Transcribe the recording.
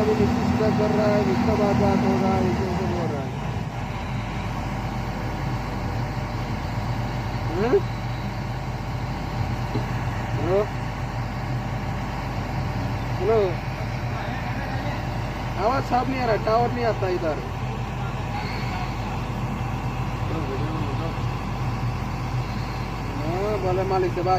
अभी नीचे सीधा कर रहा है, उसका बाद बात होगा, ऐसे ऐसे बोल रहा है। हैं? हेलो हेलो, आवाज साफ नहीं आ रहा, टावर नहीं आता इधर। हाँ, बोले मालिक से बात